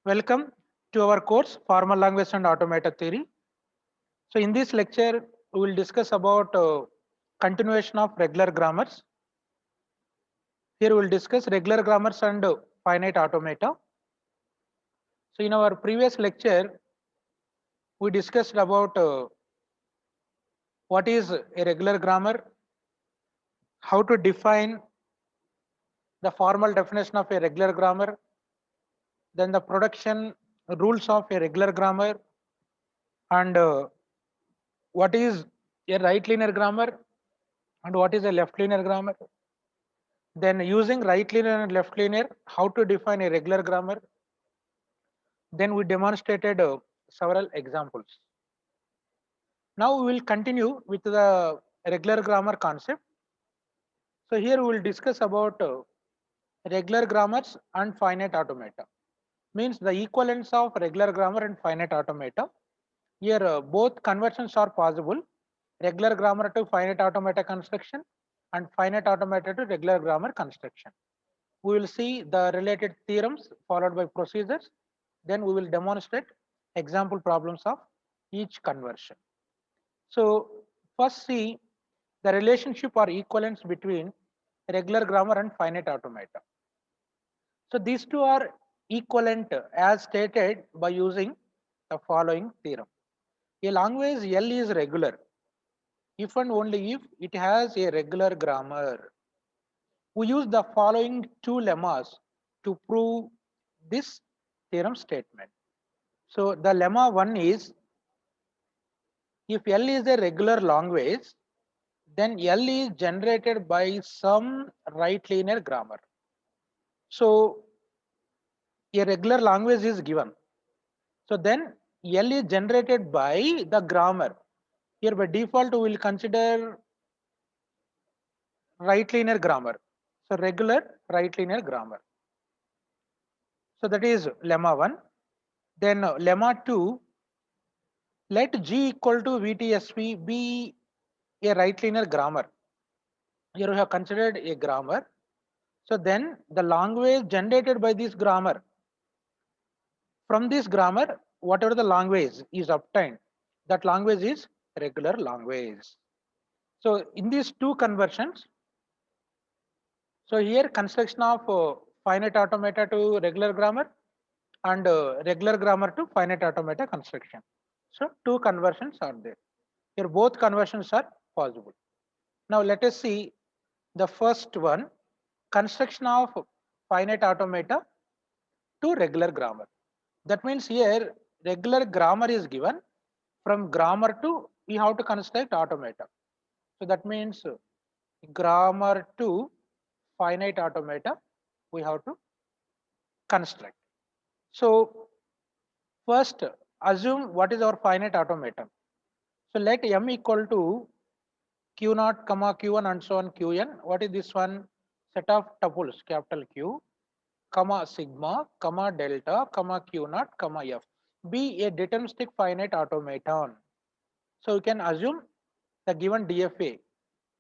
Welcome to our course Formal Language and Automata Theory. So in this lecture, we will discuss about continuation of regular grammars. Here we will discuss regular grammars and finite automata. So in our previous lecture, we discussed about what is a regular grammar, how to define the formal definition of a regular grammar, then the production rules of a regular grammar, and what is a right linear grammar and what is a left linear grammar. Then using right linear and left linear, how to define a regular grammar. Then we demonstrated several examples. Now we will continue with the regular grammar concept. So here we will discuss about regular grammars and finite automata. Means the equivalence of regular grammar and finite automata. Here both conversions are possible. Regular grammar to finite automata construction and finite automata to regular grammar construction. We will see the related theorems followed by procedures. Then we will demonstrate example problems of each conversion. So first see the relationship or equivalence between regular grammar and finite automata. So these two are equivalent as stated by using the following theorem. A language L is regular if and only if it has a regular grammar. We use the following two lemmas to prove this theorem statement. So the lemma 1 is, if L is a regular language, then L is generated by some right linear grammar. So a regular language is given. So then L is generated by the grammar. Here by default we will consider right linear grammar. So regular right linear grammar. So that is lemma 1. Then lemma 2, let G equal to VTSV be a right linear grammar. Here we have considered a grammar. So then the language generated by this grammar, from this grammar, whatever the language is obtained, that language is regular language. So in these two conversions, so here construction of finite automata to regular grammar and regular grammar to finite automata construction. So two conversions are there. Here both conversions are possible. Now let us see the first one, construction of finite automata to regular grammar. That means here regular grammar is given. From grammar to we have to construct automata. So that means grammar to finite automata we have to construct. So first assume what is our finite automaton. So let m equal to q naught comma q1 and so on qn. What is this one? Set of tuples capital Q comma sigma comma delta comma q naught comma f be a deterministic finite automaton. So you can assume the given DFA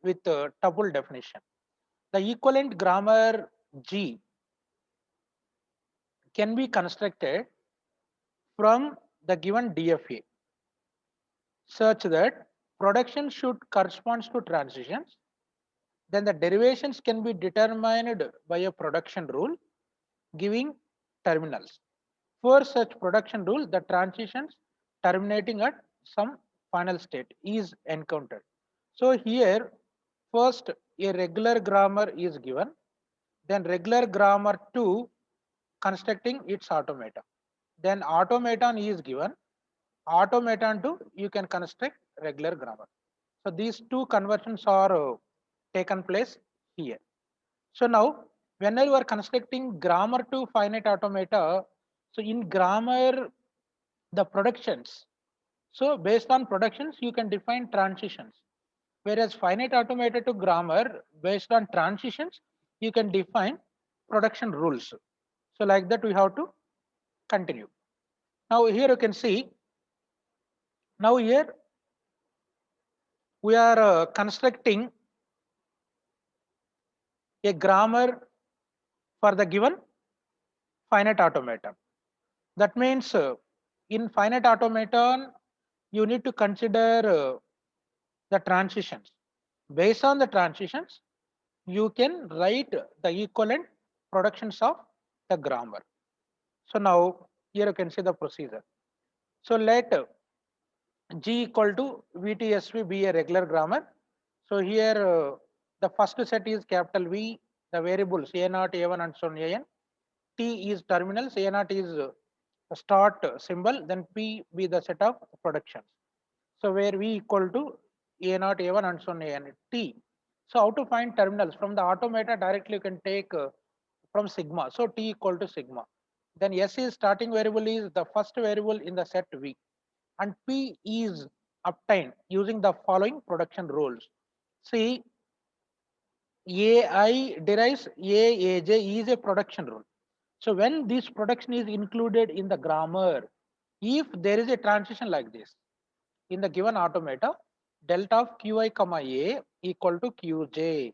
with tuple definition. The equivalent grammar G can be constructed from the given DFA such that production should correspond to transitions. Then the derivations can be determined by a production rule giving terminals. For such production rule, the transitions terminating at some final state is encountered. So here first a regular grammar is given, then regular grammar 2 constructing its automata. Then automaton is given, automaton 2 you can construct regular grammar. So these two conversions are taken place here. So now whenever you are constructing grammar to finite automata, so in grammar the productions, so based on productions you can define transitions, whereas finite automata to grammar based on transitions you can define production rules. So like that we have to continue. Now here you can see, now here we are constructing a grammar for the given finite automata. That means in finite automaton, you need to consider the transitions. Based on the transitions, you can write the equivalent productions of the grammar. So now here you can see the procedure. So let G equal to VTSV be a regular grammar. So here the first set is capital V, the variables A0, A1 and so on AN. T is terminals, A0 is a start symbol, then P be the set of productions. So where V equal to A0, A1 and so on AN. T. So how to find terminals? From the automata directly you can take from sigma. So T equal to sigma. Then S is starting variable is the first variable in the set V, and P is obtained using the following production rules. See, AI derives AAJ is a production rule. So when this production is included in the grammar, if there is a transition like this in the given automata, delta of Qi comma A equal to Qj.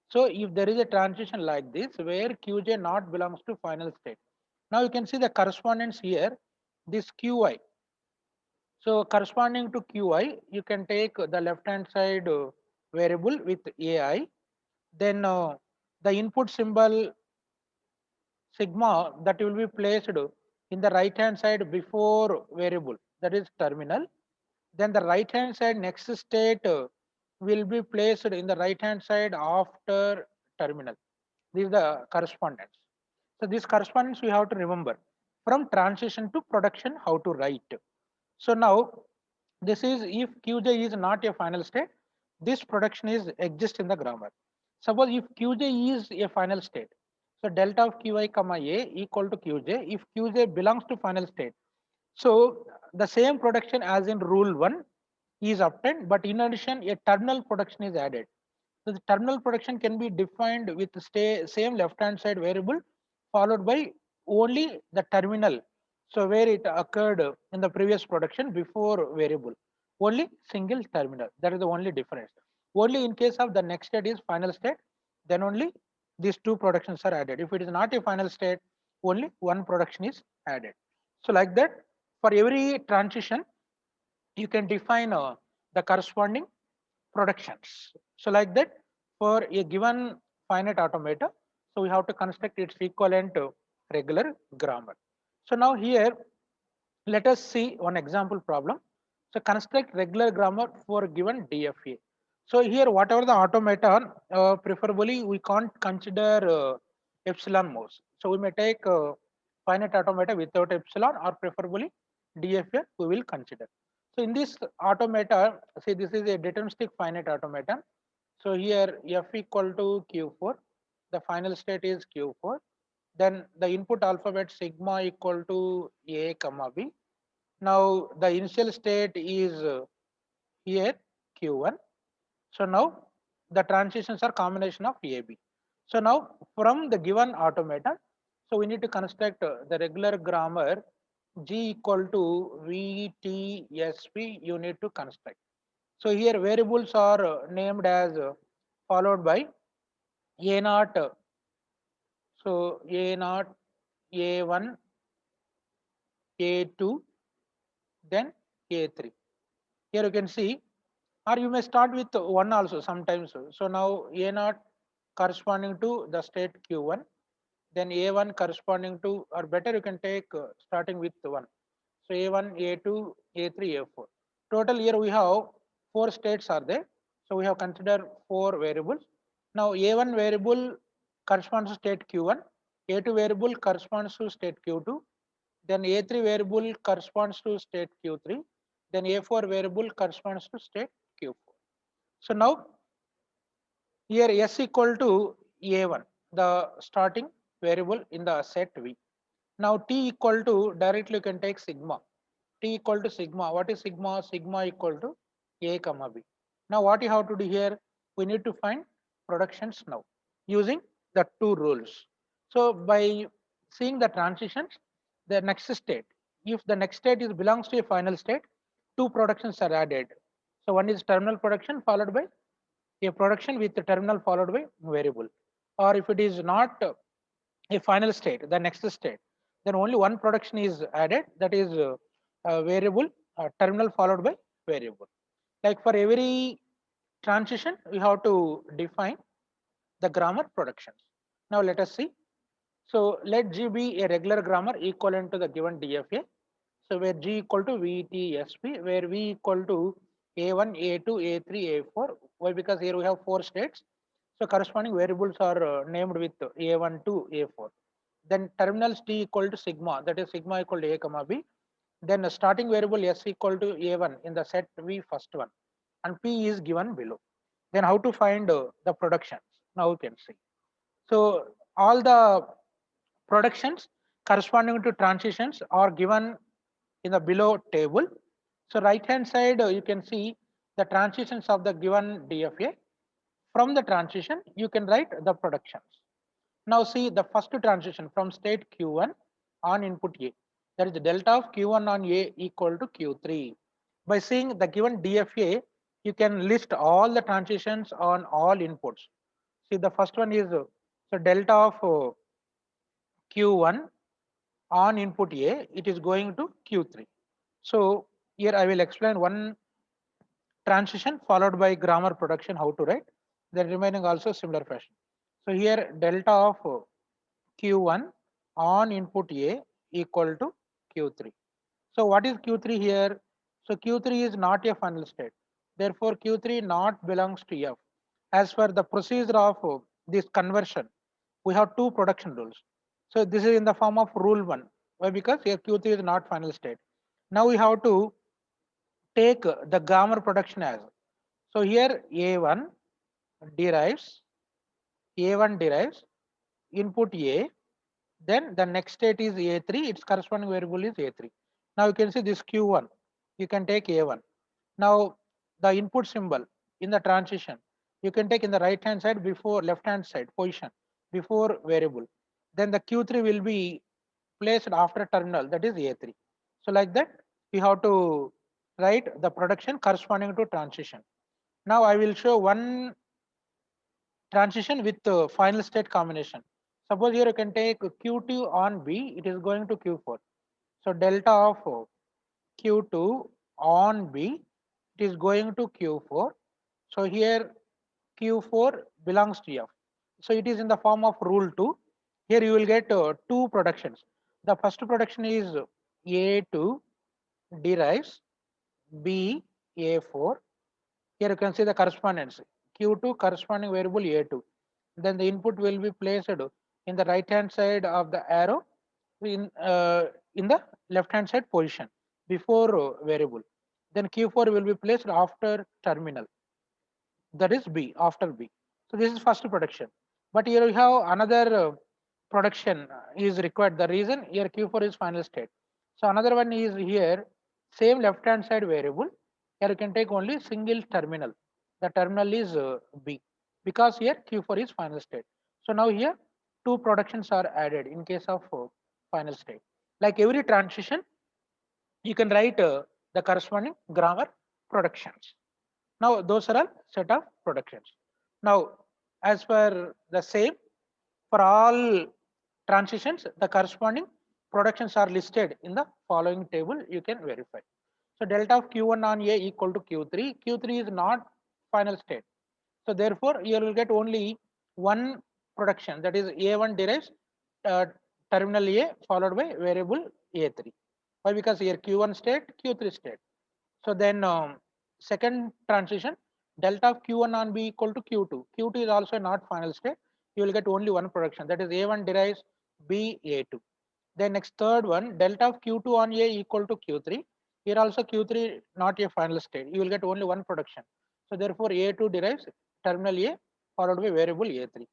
So if there is a transition like this where Qj not belongs to final state. Now you can see the correspondence here, this Qi. So corresponding to Qi, you can take the left hand side variable with AI, then the input symbol sigma that will be placed in the right hand side before variable, that is terminal. Then the right hand side next state will be placed in the right hand side after terminal. This is the correspondence. So this correspondence we have to remember from transition to production how to write. So now this is if Qj is not a final state, this production is exist in the grammar. Suppose if Qj is a final state, so delta of Qi comma A equal to Qj if Qj belongs to final state. So the same production as in rule 1 is obtained, but in addition a terminal production is added. So the terminal production can be defined with the same left hand side variable followed by only the terminal. So where it occurred in the previous production before variable, only single terminal. That is the only difference. Only in case of the next state is final state, then only these two productions are added. If it is not a final state, only one production is added. So like that, for every transition, you can define the corresponding productions. So like that, for a given finite automata, so we have to construct its equivalent to regular grammar. So now here, let us see one example problem. So construct regular grammar for a given DFA. So here, whatever the automaton, preferably we can't consider epsilon most. So we may take finite automata without epsilon, or preferably DFA we will consider. So in this automata, see this is a deterministic finite automaton. So here F equal to Q4, the final state is Q4. Then the input alphabet sigma equal to A comma B. Now the initial state is here Q1. So now the transitions are combination of AB. So now from the given automata, so we need to construct the regular grammar G equal to VTSP you need to construct. So here variables are named as followed by A naught. So A naught, A1, A2, then A3. Here you can see, or you may start with one also sometimes. So now A naught corresponding to the state Q1, then A1 corresponding to, or better you can take starting with 1. So A1, A2, A3, A4. Total here we have 4 states are there. So we have considered 4 variables. Now A1 variable corresponds to state Q1, A2 variable corresponds to state Q2, then A3 variable corresponds to state Q3, then A4 variable corresponds to state Q4. So now here S equal to A1, the starting variable in the set V. Now T equal to, directly you can take sigma. T equal to sigma. What is sigma? Sigma equal to A comma B. Now what you have to do here? We need to find productions now using the two rules. So by seeing the transitions, the next state, if the next state is belongs to a final state, two productions are added. So one is terminal production followed by a production with the terminal followed by variable. Or if it is not a final state, the next state, then only one production is added, that is variable terminal followed by variable. Like for every transition, we have to define the grammar productions. Now let us see. So let G be a regular grammar equivalent to the given DFA. So where G equal to VTSP, where V equal to A1, A2, A3, A4. Why? Because here we have 4 states. So corresponding variables are named with A1 to A4. Then terminals T equal to sigma, that is sigma equal to A comma B. Then a starting variable S equal to A1 in the set V first one, and P is given below. Then how to find the productions? Now we can see. So all the productions corresponding to transitions are given in the below table. So right hand side you can see the transitions of the given DFA. From the transition you can write the productions. Now see the first transition from state Q1 on input A. That is the delta of Q1 on A equal to Q3. By seeing the given DFA, you can list all the transitions on all inputs. See the first one is so delta of Q1 on input A, it is going to Q3. So here I will explain one transition followed by grammar production how to write. The remaining also similar fashion. So here delta of Q1 on input A equal to Q3. So what is Q3 here? So Q3 is not a final state. Therefore Q3 not belongs to F. As per the procedure of this conversion, we have two production rules. So this is in the form of rule 1. Why? Because here Q3 is not final state. Now we have to take the grammar production as. So here derives A1 derives input A, then the next state is A3, its corresponding variable is A3. Now you can see this Q1, you can take A1. Now the input symbol in the transition, you can take in the right hand side before left hand side position before variable. Then the Q3 will be placed after terminal, that is A3. So like that, we have to write the production corresponding to transition. Now I will show one transition with final state combination. Suppose here you can take Q2 on B, it is going to Q4. So delta of Q2 on B, it is going to Q4. So here Q4 belongs to F. So it is in the form of rule 2. Here you will get two productions. The first production is A2 derives B A4. Here you can see the correspondence. Q2 corresponding variable A2. Then the input will be placed in the right hand side of the arrow in the left hand side position before variable. Then Q4 will be placed after terminal, that is B, after B. So this is first production. But here we have another production is required. The reason here Q4 is final state. So another one is here same left hand side variable. Here you can take only single terminal. The terminal is B, because here Q4 is final state. So now here two productions are added in case of final state. Like every transition, you can write the corresponding grammar productions. Now those are all set of productions. Now as per the same, for all transitions, the corresponding productions are listed in the following table. You can verify. So delta of Q1 on A equal to Q3. Q3 is not final state. So therefore, you will get only one production, that is A1 derives uh, terminal A followed by variable A3. Why? Because here Q1 state, Q3 state. So then second transition, delta of Q1 on B equal to Q2. Q2 is also not final state. You will get only one production, that is A1 derives B A2. Then next third one, delta of Q2 on A equal to Q3. Here also Q3 not a final state. You will get only one production. So therefore A2 derives terminal A followed by variable A3.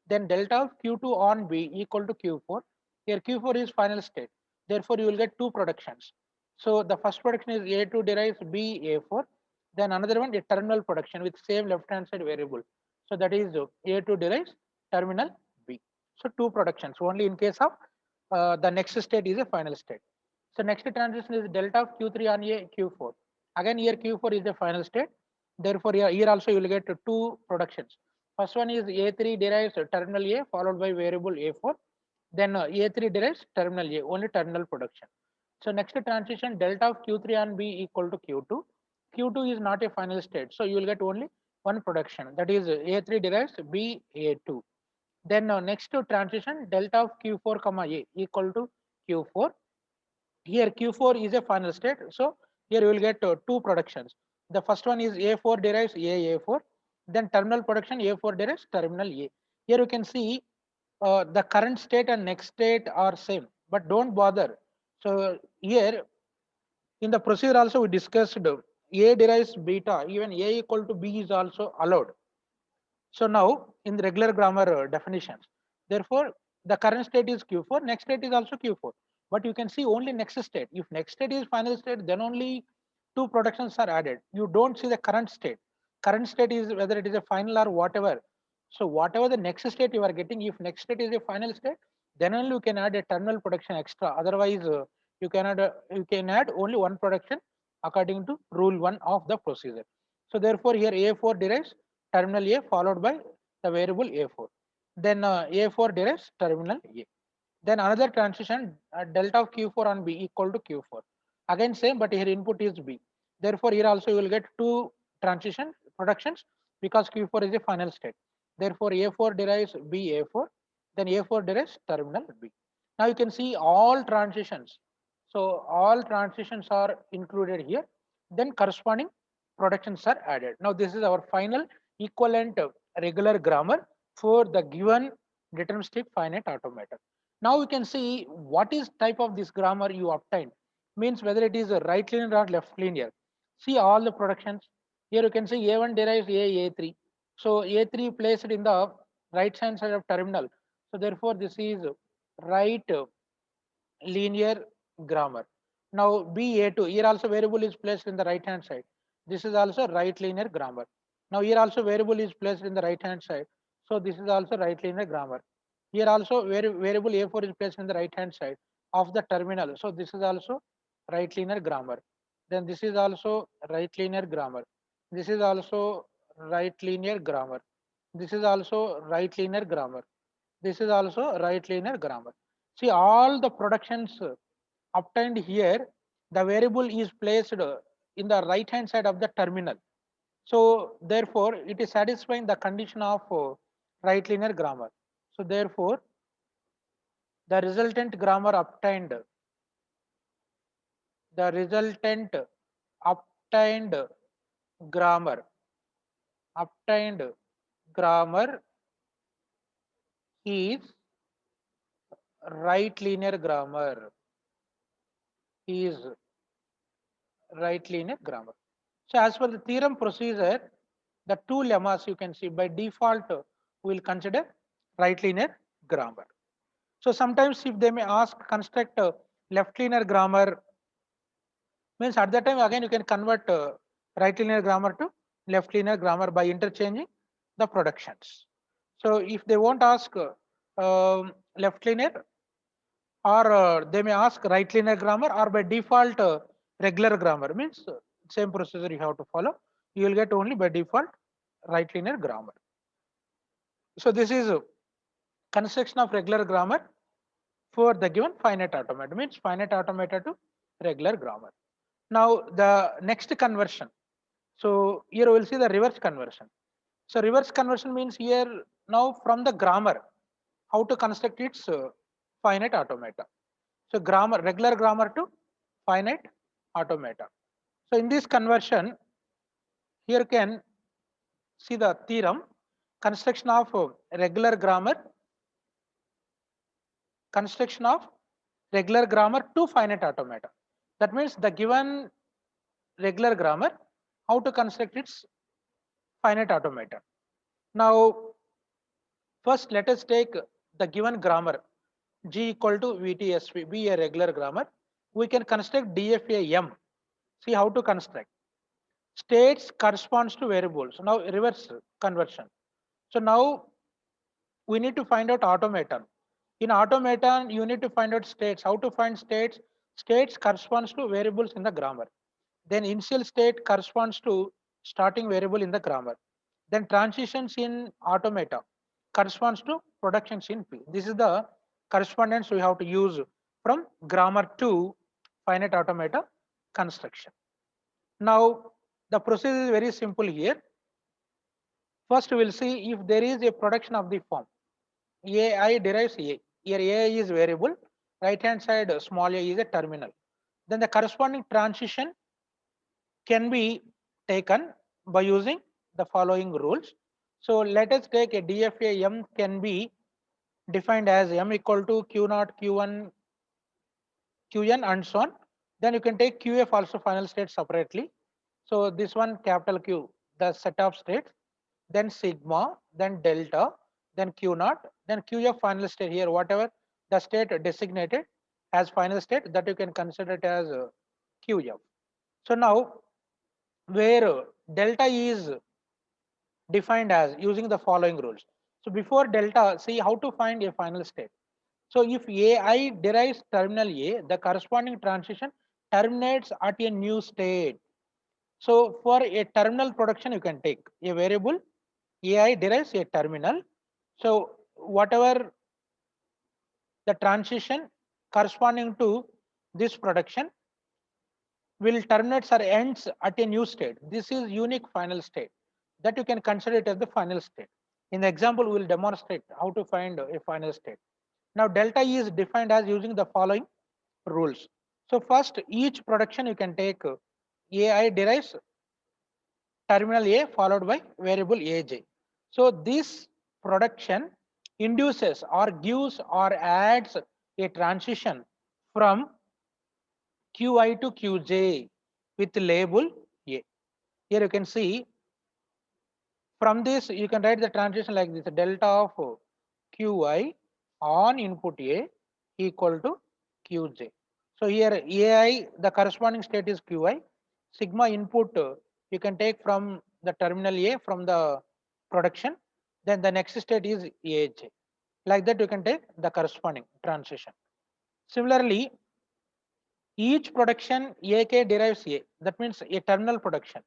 Then delta of Q2 on B equal to Q4. Here Q4 is final state. Therefore you will get two productions. So the first production is A2 derives B A4. Then another one is terminal production with same left hand side variable. So that is A2 derives terminal B. So two productions only in case of the next state is a final state. So next transition is delta of Q3 on A Q4. Again here Q4 is the final state. Therefore here also you will get two productions. First one is A3 derives terminal A followed by variable A4. Then A3 derives terminal A, only terminal production. So next transition, delta of Q3 on B equal to Q2. Q2 is not a final state, so you will get only one production, that is A3 derives B A2. Then next to transition, delta of Q4 comma A equal to Q4. Here Q4 is a final state, so here you will get two productions. The first one is A4 derives A4, then terminal production A4 derives terminal A. Here you can see the current state and next state are same, but don't bother. So here in the procedure also we discussed A derives beta, even A equal to B is also allowed. So now in the regular grammar definitions, therefore the current state is Q4, next state is also Q4. But you can see only next state. If next state is final state, then only two productions are added. You don't see the current state. Current state is whether it is a final or whatever. So whatever the next state you are getting, if next state is a final state, then only you can add a terminal production extra. Otherwise, you can add only one production according to rule 1 of the procedure. So therefore here A4 derives terminal A followed by the variable A4. Then A4 derives terminal A. Then another transition, delta of Q4 on B equal to Q4. Again same, but here input is B. Therefore here also you will get two transition productions because Q4 is a final state. Therefore A4 derives B A4, then A4 derives terminal B. Now you can see all transitions. So all transitions are included here. Then corresponding productions are added. Now this is our final equivalent regular grammar for the given deterministic finite automata. Now we can see what is type of this grammar you obtained, means whether it is a right linear or left linear. See all the productions. Here you can see A1 derives A3. So A3 placed in the right hand side of terminal. So therefore this is right linear grammar. Now BA2, here also variable is placed in the right hand side. This is also right linear grammar. Now here also variable is placed in the right hand side. So this is also right linear grammar. Here also variable A4 is placed in the right hand side of the terminal. So this is also right linear grammar. Then this is also right linear grammar. This is also right linear grammar. This is also right linear grammar. This is also right linear grammar. See all the productions obtained here, the variable is placed in the right hand side of the terminal. So therefore it is satisfying the condition of right linear grammar. So therefore the resultant grammar obtained, the resultant obtained grammar, obtained grammar is right linear grammar, is right linear grammar. So as per the theorem procedure, the two lemmas you can see by default we will consider right linear grammar. So sometimes if they may ask construct left linear grammar, means at that time again you can convert right linear grammar to left linear grammar by interchanging the productions. So if they won't ask left linear, or they may ask right linear grammar, or by default regular grammar, means same procedure you have to follow. You will get only by default right linear grammar. So this is construction of regular grammar for the given finite automata, means finite automata to regular grammar. Now the next conversion. So here we will see the reverse conversion. So reverse conversion means here now from the grammar, how to construct its finite automata. So grammar, regular grammar to finite automata. So in this conversion, here can see the theorem, construction of regular grammar, construction of regular grammar to finite automata. That means the given regular grammar, how to construct its finite automata. Now, first let us take the given grammar G equal to VTSV, be a regular grammar. We can construct DFA See how to construct. States corresponds to variables. Now reverse conversion. So now we need to find out automaton. In automaton, you need to find out states. How to find states? States corresponds to variables in the grammar. Then initial state corresponds to starting variable in the grammar. Then transitions in automata corresponds to productions in P. This is the correspondence we have to use from grammar to finite automata construction. Now, the process is very simple here. First, we will see if there is a production of the form. AI derives A. Here A is variable, right hand side small a is a terminal. Then the corresponding transition can be taken by using the following rules. So let us take a DFA M can be defined as M equal to Q0, Q1, Qn and so on. Then you can take QF also final state separately. So this one capital Q, the set of states, then sigma, then delta, then Q0, then QF final state here, whatever the state designated as final state that you can consider it as QF. So now where delta is defined as using the following rules. So before delta, see how to find a final state. So if AI derives terminal A, the corresponding transition terminates at a new state. So for a terminal production, you can take a variable AI derives a terminal. So whatever the transition corresponding to this production will terminates or ends at a new state. This is unique final state that you can consider it as the final state. In the example, we will demonstrate how to find a final state. Now delta E is defined as using the following rules. So first, each production you can take AI derives terminal A followed by variable AJ. So this production induces or gives or adds a transition from Qi to Qj with label A. Here you can see from this you can write the transition like this: delta of Qi on input A equal to Qj. So here AI, the corresponding state is Qi. Sigma input you can take from the terminal A from the production. Then the next state is AJ. Like that you can take the corresponding transition. Similarly, each production AK derives A. That means a terminal production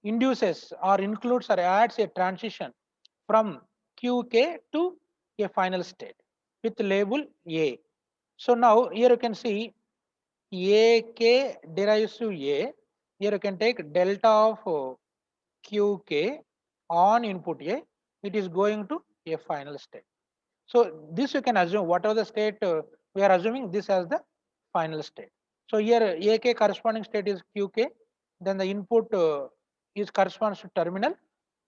induces or includes or adds a transition from QK to a final state with label A. So now here you can see AK derives to A. Here you can take delta of QK on input A. It is going to a final state. So this you can assume whatever the state we are assuming this as the final state. So here AK corresponding state is QK. Then the input is corresponds to terminal.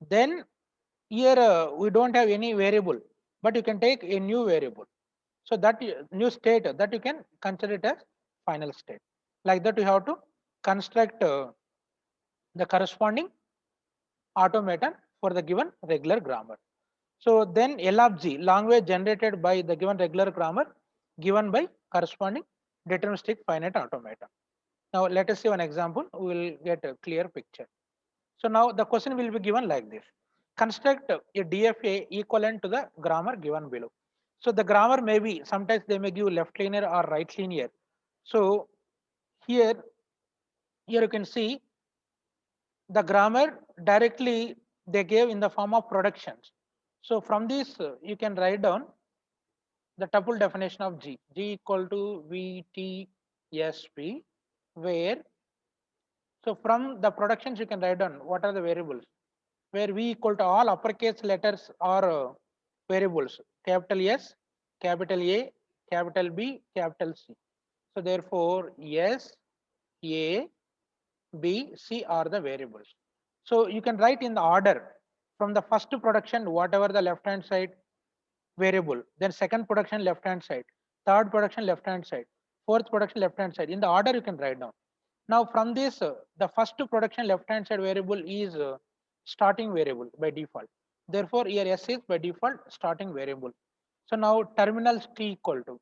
Then here we don't have any variable, but you can take a new variable. So that new state that you can consider it as final state. Like that you have to construct the corresponding automaton for the given regular grammar. So then L of G, language generated by the given regular grammar given by corresponding deterministic finite automata. Now let us see one example, we will get a clear picture. So now the question will be given like this. Construct a DFA equivalent to the grammar given below. So the grammar may be, sometimes they may give left linear or right linear. So here, here you can see the grammar directly they gave in the form of productions. So from this you can write down the tuple definition of G. G equal to VTSP where, so from the productions you can write down what are the variables where V equal to all uppercase letters are variables, capital S, capital A, capital B, capital C. So therefore S, A, B, C are the variables. So you can write in the order from the first production whatever the left hand side variable, then second production left hand side, third production left hand side, fourth production left hand side. In the order you can write down. Now from this, the first production left hand side variable is starting variable by default. Therefore here S is by default starting variable. So now terminals T equal to.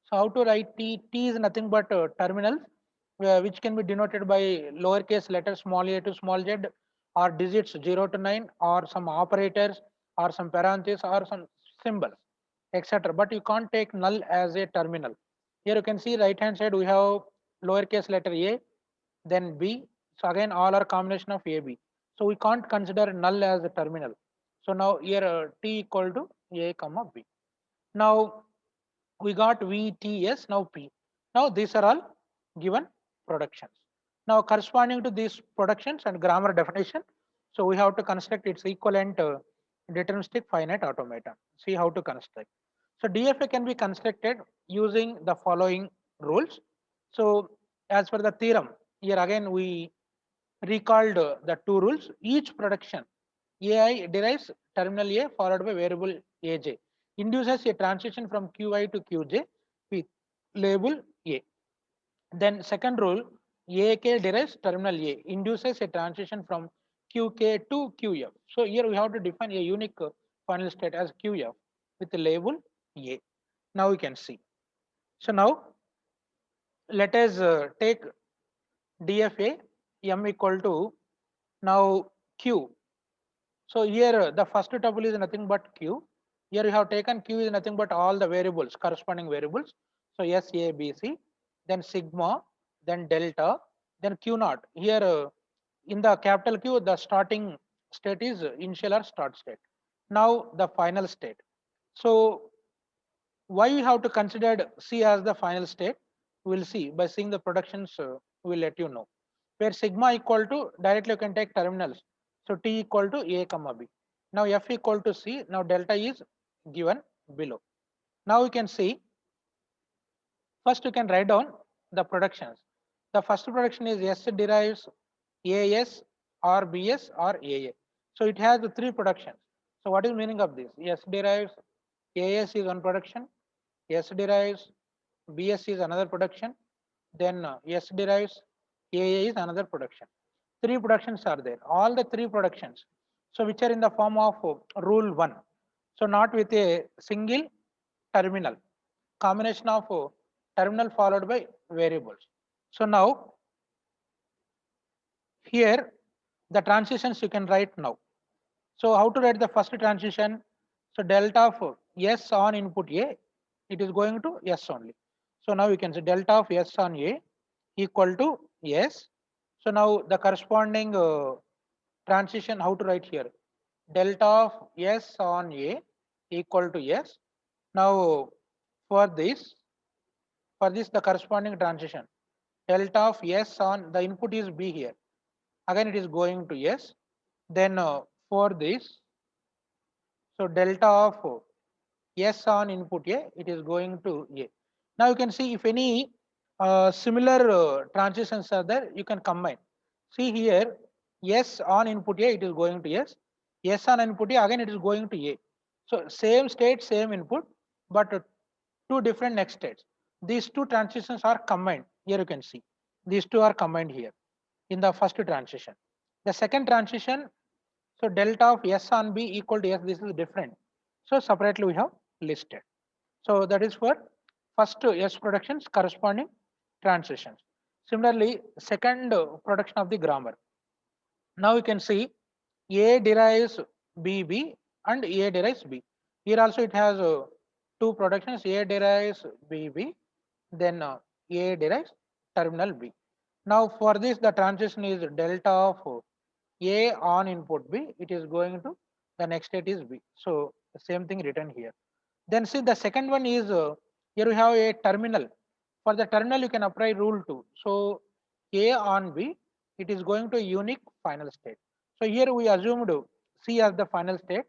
So how to write T? T is nothing but terminals which can be denoted by lowercase letters small a to small z or digits 0 to 9 or some operators or some parentheses or some symbols, etc. But you can't take null as a terminal. Here you can see right hand side we have lowercase letter a, then b. So again all are combination of a b. So we can't consider null as a terminal. So now here t equal to a comma b. Now we got VTS, now P. Now these are all given productions. Now corresponding to these productions and grammar definition, so we have to construct its equivalent deterministic finite automata. See how to construct. So DFA can be constructed using the following rules. So as per the theorem, here again we recalled the two rules. Each production AI derives terminal A followed by variable AJ, induces a transition from QI to QJ with label A. Then second rule, AK derives terminal A, induces a transition from QK to QF. So here we have to define a unique final state as QF with the label A. Now we can see. So now let us take DFA M equal to now Q. So here the first tuple is nothing but Q. Here you have taken Q is nothing but all the variables, corresponding variables. So S, A, B, C, then sigma, then delta, then Q naught. Here in the capital Q, the starting state is initial or start state. Now the final state. So why we have to consider C as the final state? We'll see by seeing the productions. We'll let you know. Where sigma equal to directly you can take terminals. So T equal to A comma B. Now F equal to C. Now delta is given below. Now we can see. First you can write down the productions. The first production is S derives AS or BS or AA. So it has the three productions. So what is meaning of this? S derives AS is one production. S derives BS is another production. Then S derives AA is another production. Three productions are there. All the three productions. So which are in the form of rule 1. So not with a single terminal. Combination of terminal followed by variables. So now here the transitions you can write now. So how to write the first transition? So delta of S on input A, it is going to S only. So now you can say delta of S on A equal to S. So now the corresponding transition, how to write here? Delta of S on A equal to S. Now for this, the corresponding transition, delta of S on the input is B here. Again it is going to S. Then for this, so delta of S on input A, it is going to A. Now you can see if any similar transitions are there, you can combine. See here, S on input A, it is going to S. S on input A, again it is going to A. So same state, same input, but two different next states. These two transitions are combined. Here you can see. These two are combined here in the first transition. The second transition, so delta of S on B equal to S, this is different. So separately we have listed. So that is for first S productions corresponding transitions. Similarly, second production of the grammar. Now you can see A derives BB and A derives B. Here also it has two productions. A derives BB, then A derives terminal B. Now for this the transition is delta of A on input B, it is going to the next state is B. So the same thing written here. Then see the second one is here we have a terminal. For the terminal you can apply rule 2. So A on B, it is going to a unique final state. So here we assumed C as the final state.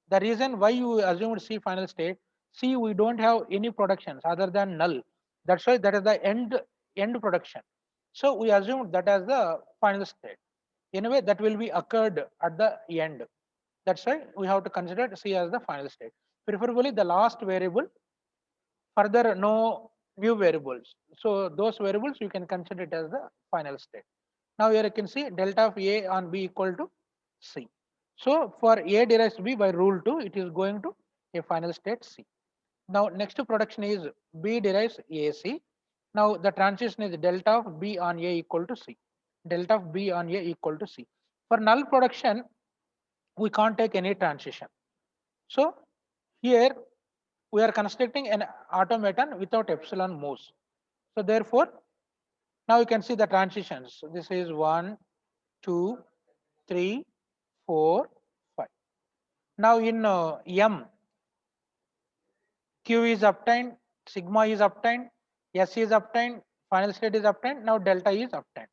The reason why you assumed C final state, C we don't have any productions other than null. That's why that is the end production. So we assumed that as the final state. Anyway, that will be occurred at the end. That's why we have to consider C as the final state. Preferably the last variable, further no new variables. So those variables you can consider it as the final state. Now here you can see delta of A on B equal to C. So for A derives B by rule 2, it is going to a final state C. Now next production is B derives AC. Now the transition is delta of B on A equal to C. Delta of B on A equal to C. For null production, we can't take any transition. So here we are constructing an automaton without epsilon MOOCS. So therefore, now you can see the transitions. So this is 1, 2, 3, 4, 5. Now in M, Q is obtained, sigma is obtained, S is obtained, final state is obtained, now delta is obtained.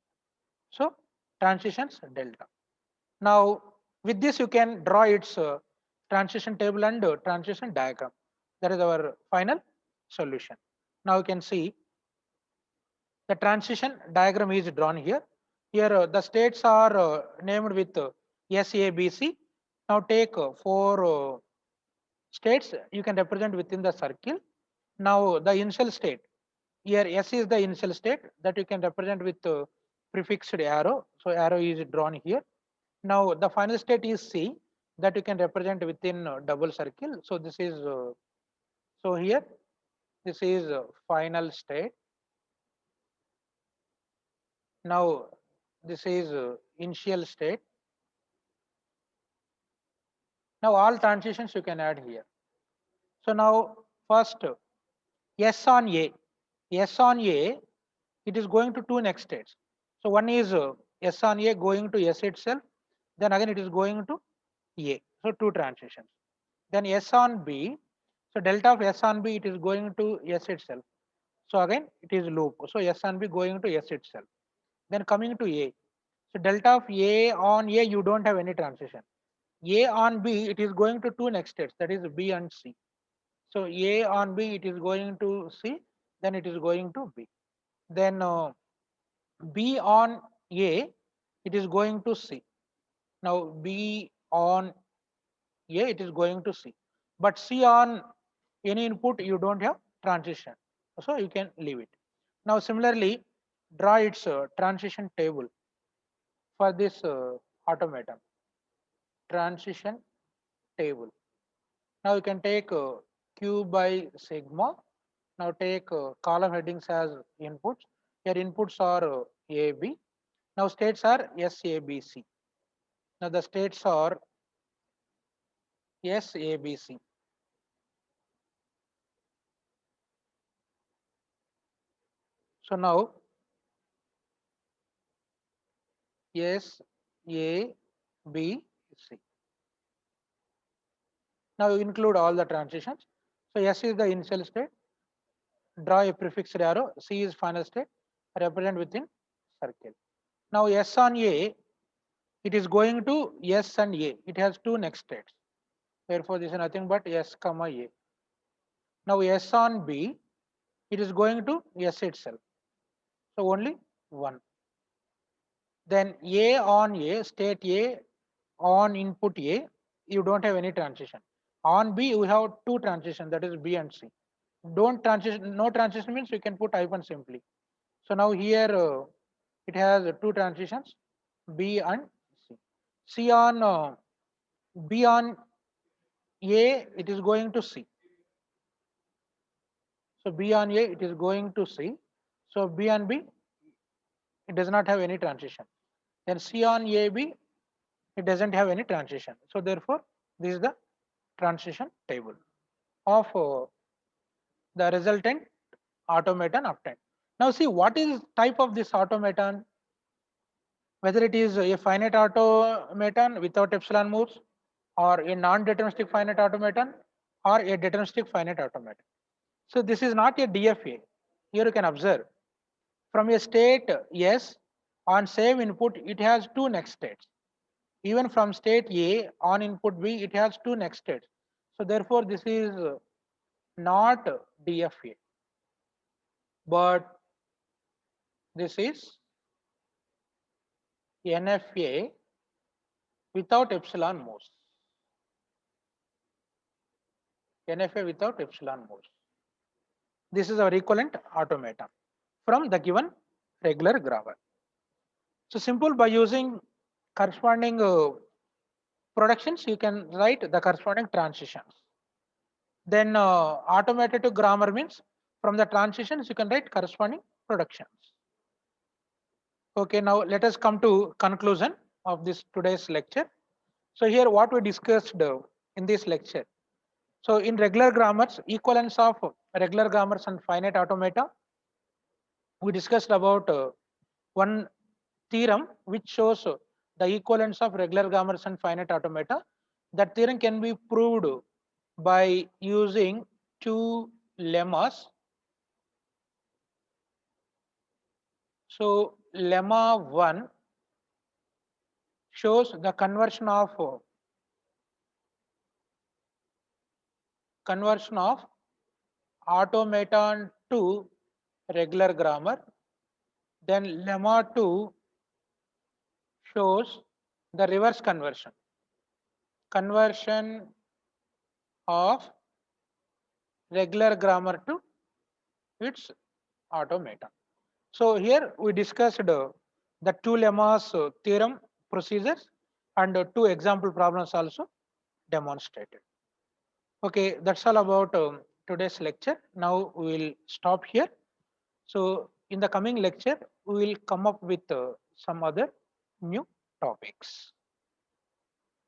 So transitions delta. Now with this you can draw its transition table and transition diagram. That is our final solution. Now you can see the transition diagram is drawn here. Here the states are named with S, A, B, C. Now take four states you can represent within the circle. Now the initial state, here S is the initial state that you can represent with prefixed arrow. So arrow is drawn here. Now the final state is C that you can represent within double circle. So this is so here this is final state. Now this is initial state. Now all transitions you can add here. So now first S on A, S on A, it is going to two next states. So one is S on A going to S itself, then again it is going to A. So two transitions. Then S on B, so delta of S on B it is going to S itself. So again it is loop. So S on B going to S itself. Then coming to A. So delta of A on A you don't have any transition. A on B it is going to two next states, that is B and C. So A on B it is going to C, then it is going to B. Then B on A it is going to C. Now B on A it is going to C. But C on any input you don't have transition. So you can leave it. Now similarly draw its transition table for this automaton. Transition table. Now you can take Q by sigma. Now take column headings as inputs. Your inputs are A, B. Now states are S, A, B, C. Now the states are S, A, B, C. So now S, A, B, C. Now you include all the transitions. So S is the initial state. Draw a prefixed arrow. C is final state. Represent within circle. Now S on A, it is going to S and A. It has two next states. Therefore, this is nothing but S comma A. Now S on B, it is going to S itself. So only one. Then A on A, state A on input A, you don't have any transition. On B, you have two transition, that is B and C. Don't transition, no transition means you can put hyphen simply. So now here it has two transitions, B and C. C on B on A, it is going to C. So B on A, it is going to C. So B on B, it does not have any transition. Then C on AB, it doesn't have any transition. So therefore, this is the transition table of the resultant automaton obtained. Now see what is type of this automaton, whether it is a finite automaton without epsilon moves or a non-deterministic finite automaton or a deterministic finite automaton. So this is not a DFA. Here you can observe from a state S on same input it has two next states. Even from state A on input B it has two next states. So therefore this is not DFA, but this is NFA without epsilon moves. NFA without epsilon moves. This is our equivalent automaton from the given regular grammar. So simple, by using corresponding productions you can write the corresponding transitions. Then automated to grammar means from the transitions you can write corresponding productions. Okay, now let us come to conclusion of this today's lecture. So here what we discussed in this lecture. So in regular grammars, equivalence of regular grammars and finite automata, we discussed about one theorem which shows the equivalence of regular grammars and finite automata. That theorem can be proved by using two lemmas. So lemma 1 shows the conversion of automaton to regular grammar. Then lemma 2 shows the reverse conversion of regular grammar to its automaton. So here we discussed the two lemmas theorem procedures and two example problems also demonstrated. Okay, that's all about today's lecture. Now we will stop here. So in the coming lecture, we will come up with some other new topics.